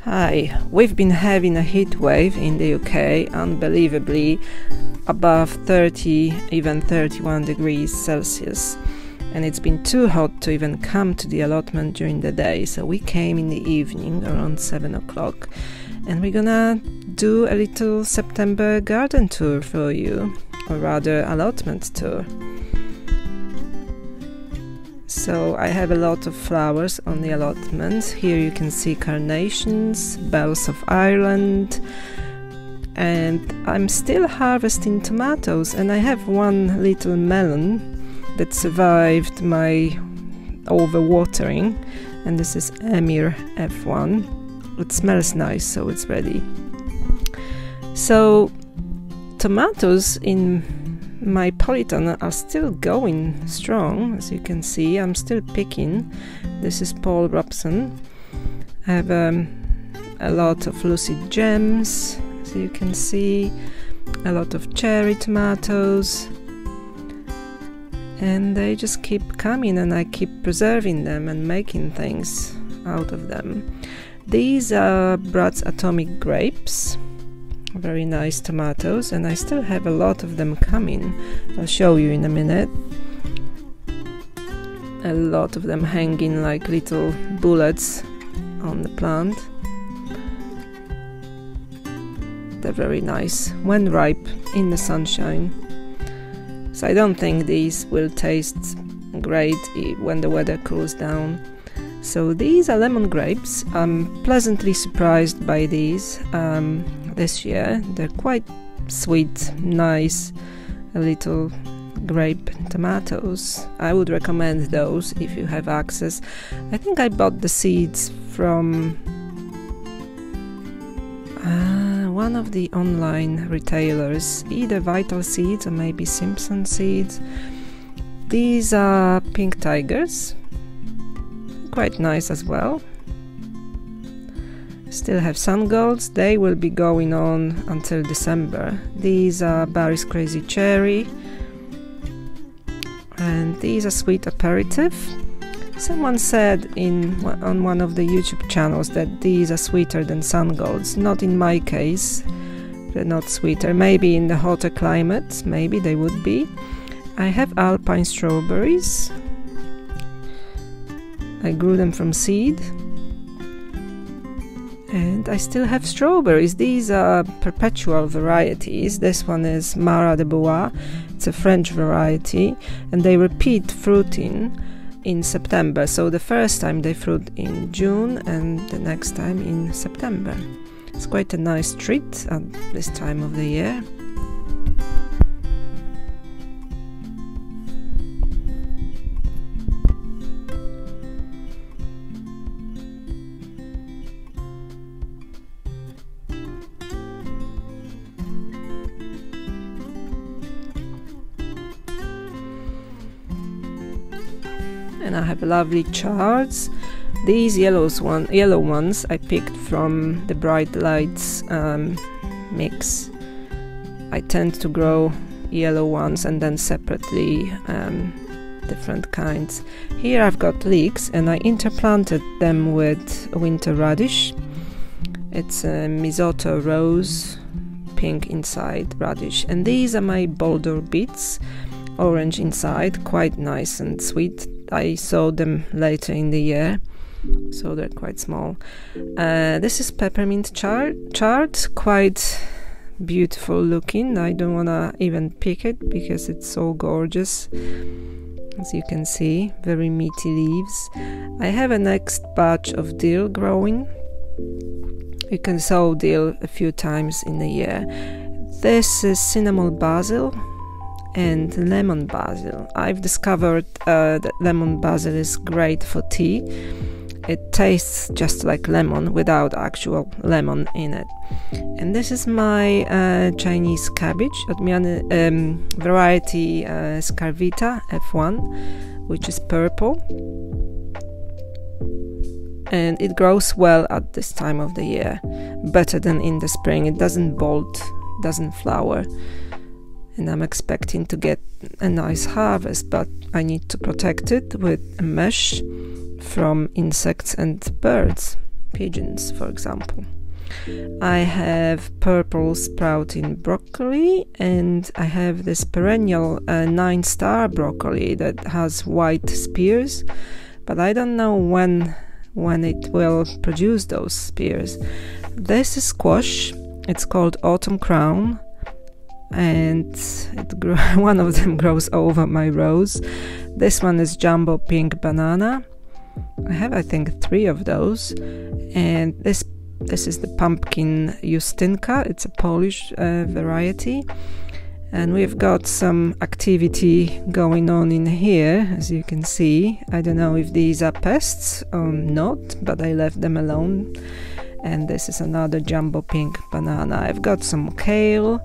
Hi, we've been having a heat wave in the UK, unbelievably above 30, even 31 degrees Celsius. And it's been too hot to even come to the allotment during the day, so we came in the evening around 7 o'clock. And we're gonna do a little September garden tour for you, or rather allotment tour. So I have a lot of flowers on the allotment. Here you can see carnations, bells of Ireland, and I'm still harvesting tomatoes, and I have one little melon that survived my overwatering, and this is Emir F1. It smells nice, so it's ready. So tomatoes in my polyton are still going strong, as you can see. I'm still picking. This is Paul Robson. I have a lot of lucid gems, as you can see, a lot of cherry tomatoes, and they just keep coming, and I keep preserving them and making things out of them. These are Brad's Atomic grapes. Very nice tomatoes, and I still have a lot of them coming. I'll show you in a minute. A lot of them hanging like little bullets on the plant. They're very nice when ripe in the sunshine. So I don't think these will taste great when the weather cools down. So these are lemon grapes. I'm pleasantly surprised by these this year. They're quite sweet, nice, little grape tomatoes. I would recommend those if you have access. I think I bought the seeds from one of the online retailers, either Vital Seeds or maybe Simpson Seeds. These are pink tigers, quite nice as well. Still have sun golds. They will be going on until December. These are Barry's Crazy Cherry, and these are sweet aperitif. Someone said on one of the YouTube channels that these are sweeter than sun golds. Not in my case, they're not sweeter. Maybe in the hotter climates, maybe they would be. I have alpine strawberries. I grew them from seed. And I still have strawberries. These are perpetual varieties. This one is Mara de Bois. It's a French variety, and they repeat fruiting in September. So the first time they fruit in June and the next time in September. It's quite a nice treat at this time of the year. And I have lovely chards. These yellow ones I picked from the Bright Lights mix. I tend to grow yellow ones and then separately different kinds. Here I've got leeks, and I interplanted them with winter radish. It's a Misoto rose, pink inside radish. And these are my boulder beets, orange inside, quite nice and sweet. I sowed them later in the year, so they're quite small. This is peppermint chard, quite beautiful looking. I don't want to even pick it because it's so gorgeous. As you can see, very meaty leaves. I have a next batch of dill growing. You can sow dill a few times in the year. This is cinnamon basil and lemon basil. I've discovered that lemon basil is great for tea. It tastes just like lemon without actual lemon in it. And this is my Chinese cabbage, variety Scarvita F1, which is purple. And it grows well at this time of the year, better than in the spring. It doesn't bolt, doesn't flower. And I'm expecting to get a nice harvest, but I need to protect it with a mesh from insects and birds pigeons, for example. I have purple sprouting broccoli, and I have this perennial 9-star broccoli that has white spears, but I don't know when it will produce those spears. This is squash. It's called Autumn Crown, and one of them grows over my rows. This one is Jumbo Pink Banana. I have, I think, 3 of those, and this is the pumpkin Justynka. It's a Polish variety, and we've got some activity going on in here, as you can see. I don't know if these are pests or not, but I left them alone. And this is another Jumbo Pink Banana. I've got some kale,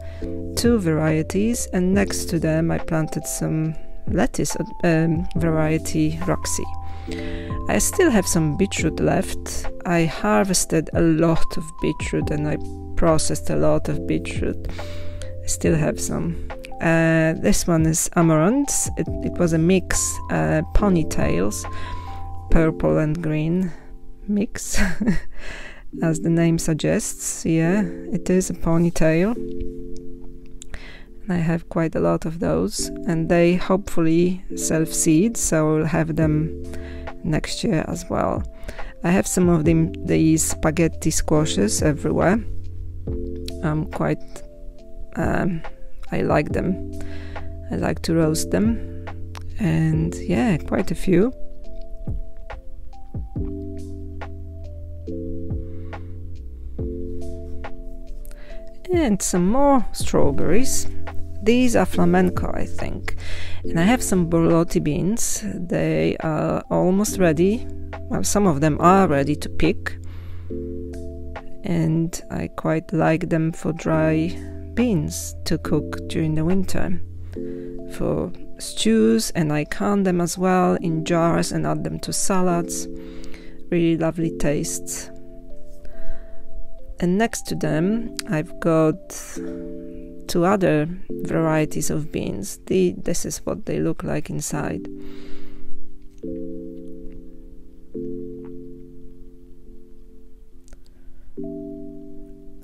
2 varieties, and next to them I planted some lettuce variety Roxy. I still have some beetroot left. I harvested a lot of beetroot and I processed a lot of beetroot. I still have some. This one is amaranth. It was a mix, ponytails, purple and green mix, as the name suggests. Yeah, it is a ponytail. I have quite a lot of those, and they hopefully self-seed, so I'll have them next year as well. I have some of these spaghetti squashes everywhere. I like them. I like to roast them, and yeah, quite a few. And some more strawberries. These are flamenco, I think. And I have some borlotti beans. They are almost ready. Well, some of them are ready to pick. And I quite like them for dry beans to cook during the winter. For stews, and I can them as well in jars and add them to salads. Really lovely tastes. And next to them, I've got 2 other varieties of beans. This is what they look like inside.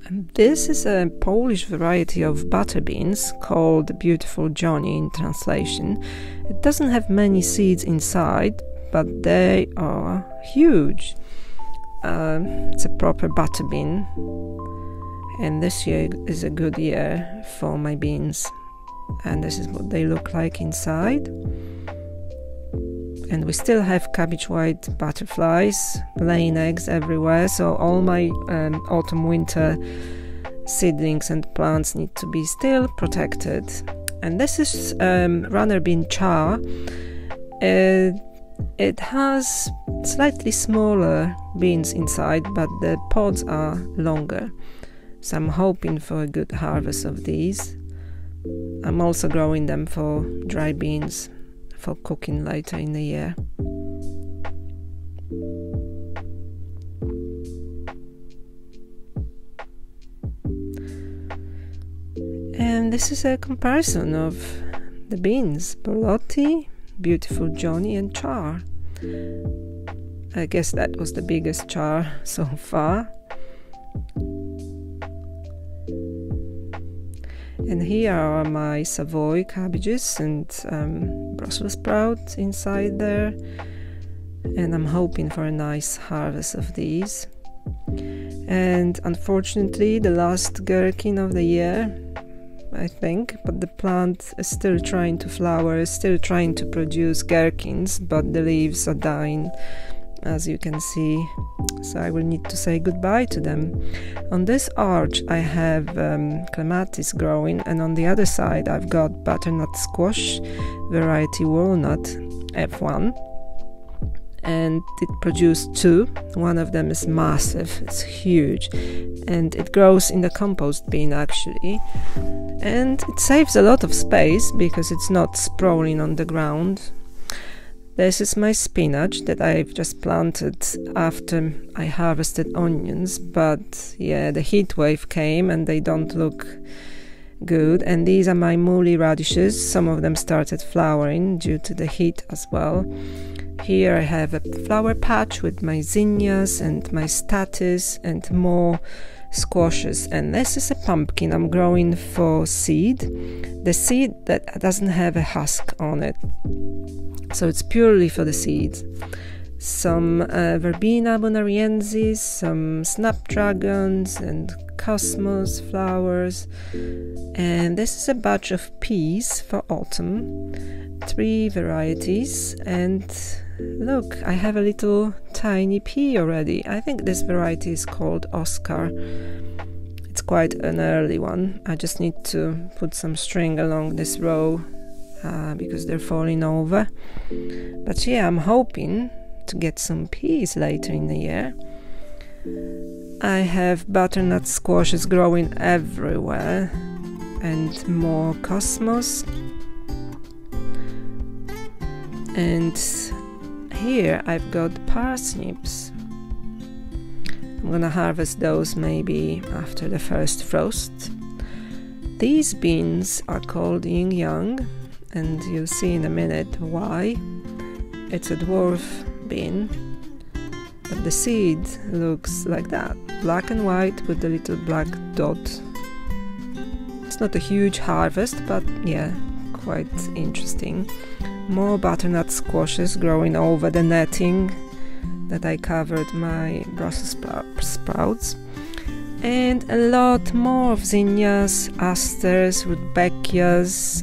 And this is a Polish variety of butter beans called Beautiful Johnny in translation. It doesn't have many seeds inside, but they are huge. It's a proper butter bean, and this year is a good year for my beans, and this is what they look like inside. And we still have cabbage white butterflies laying eggs everywhere, so all my autumn winter seedlings and plants need to be still protected. And this is runner bean char. It has slightly smaller beans inside, but the pods are longer, so I'm hoping for a good harvest of these. I'm also growing them for dry beans for cooking later in the year. And this is a comparison of the beans: borlotti, Beautiful Johnny, and char. I guess that was the biggest char so far. And here are my Savoy cabbages and Brussels sprouts inside there. And I'm hoping for a nice harvest of these. And unfortunately, the last gherkin of the year, I think, but the plant is still trying to flower, is still trying to produce gherkins, but the leaves are dying, as you can see, so I will need to say goodbye to them. On this arch I have clematis growing, and on the other side I've got butternut squash variety walnut F1, and it produced 2. One of them is massive, it's huge, and it grows in the compost bin actually, and it saves a lot of space because it's not sprawling on the ground. This is my spinach that I've just planted after I harvested onions, but yeah, the heat wave came and they don't look good. And these are my mooli radishes. Some of them started flowering due to the heat as well. Here I have a flower patch with my zinnias and my statice and more squashes, and this is a pumpkin I'm growing for seed. The seed that doesn't have a husk on it, so it's purely for the seeds. Some Verbena bonariensis, some snapdragons and cosmos flowers, and this is a batch of peas for autumn, 3 varieties. And look, I have a little tiny pea already. I think this variety is called Oscar. It's quite an early one. I just need to put some string along this row because they're falling over. But yeah, I'm hoping to get some peas later in the year. I have butternut squashes growing everywhere and more cosmos. And here I've got parsnips. I'm gonna harvest those maybe after the first frost. These beans are called yin yang, and you'll see in a minute why. It's a dwarf bean, but the seed looks like that, black and white with a little black dot. It's not a huge harvest, but yeah, quite interesting. More butternut squashes growing over the netting that I covered my Brussels sprouts, and a lot more of zinnias, asters, rudbeckias,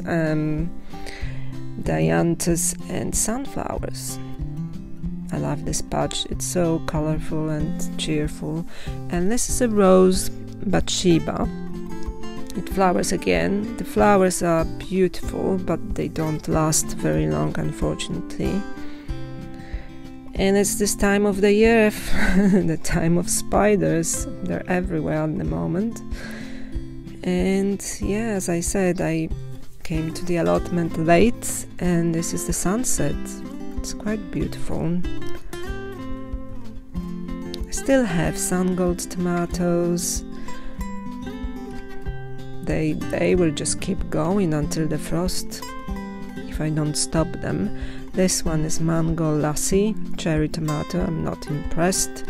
dianthus and sunflowers. I love this patch, it's so colorful and cheerful. And this is a rose Bathsheba. It flowers again. The flowers are beautiful, but they don't last very long, unfortunately. And it's this time of the year, the time of spiders. They're everywhere at the moment. And yeah, as I said, I came to the allotment late, and this is the sunset. It's quite beautiful. I still have sun-gold tomatoes. They will just keep going until the frost if I don't stop them. This one is Mango Lassi, cherry tomato. I'm not impressed.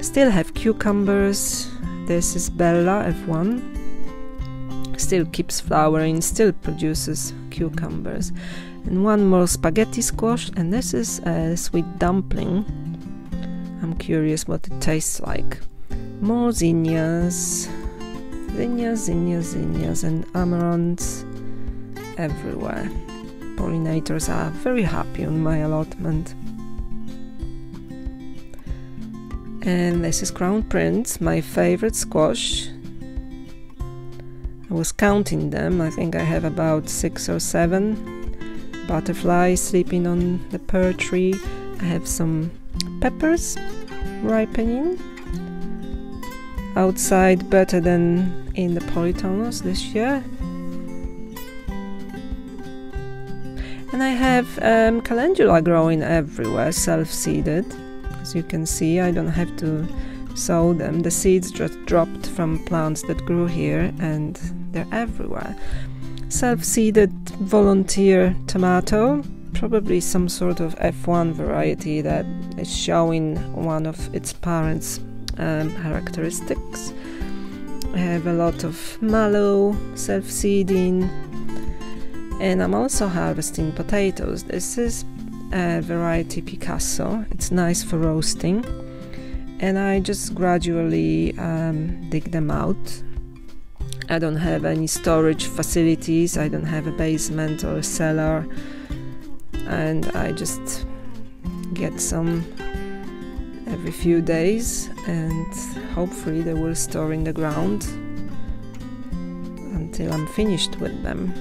Still have cucumbers. This is Bella F1. Still keeps flowering, still produces cucumbers. And one more spaghetti squash, and this is a sweet dumpling. I'm curious what it tastes like. More zinnias. Zinnias, and amaranths everywhere. Pollinators are very happy on my allotment. And this is Crown Prince, my favorite squash. I was counting them. I think I have about 6 or 7 butterflies sleeping on the pear tree. I have some peppers ripening outside, better than in the polytunnels this year. And I have calendula growing everywhere, self-seeded. As you can see, I don't have to sow them. The seeds just dropped from plants that grew here, and they're everywhere. Self-seeded volunteer tomato, probably some sort of F1 variety that is showing one of its parents' characteristics. I have a lot of mallow, self-seeding, and I'm also harvesting potatoes. This is a variety Picasso. It's nice for roasting, and I just gradually dig them out. I don't have any storage facilities. I don't have a basement or a cellar, and I just get some every few days, and hopefully they will store in the ground until I'm finished with them.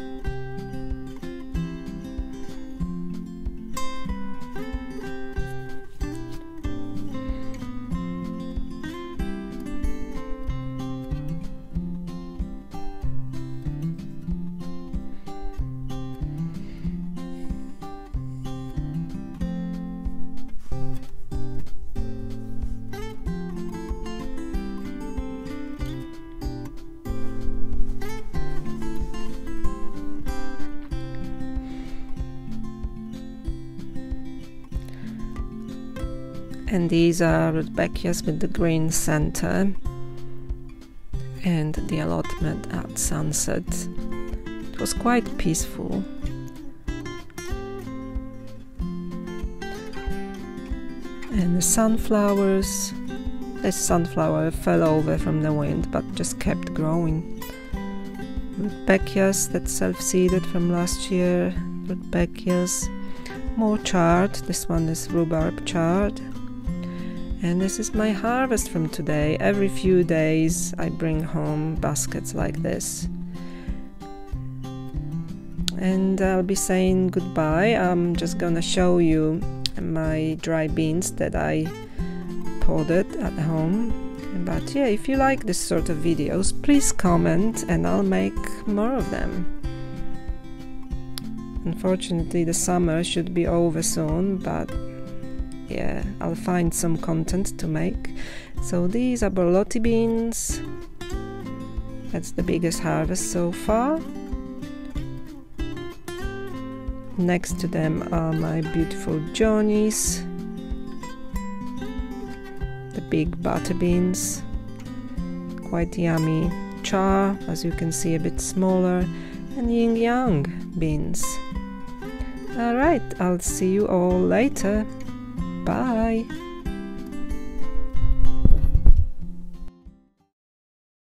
And these are rudbeckias with the green center, and the allotment at sunset. It was quite peaceful. And the sunflowers. This sunflower fell over from the wind but just kept growing. Rudbeckias that self-seeded from last year. Rudbeckias. More chard. This one is rhubarb chard. And this is my harvest from today. Every few days I bring home baskets like this. And I'll be saying goodbye. I'm just gonna show you my dry beans that I podded at home. But yeah, if you like this sort of videos, please comment and I'll make more of them. Unfortunately, the summer should be over soon, but yeah, I'll find some content to make. So these are borlotti beans. That's the biggest harvest so far. Next to them are my beautiful Johnnies, the big butter beans, quite yummy. Char, as you can see, a bit smaller, and yin yang beans. Alright, I'll see you all later. Bye!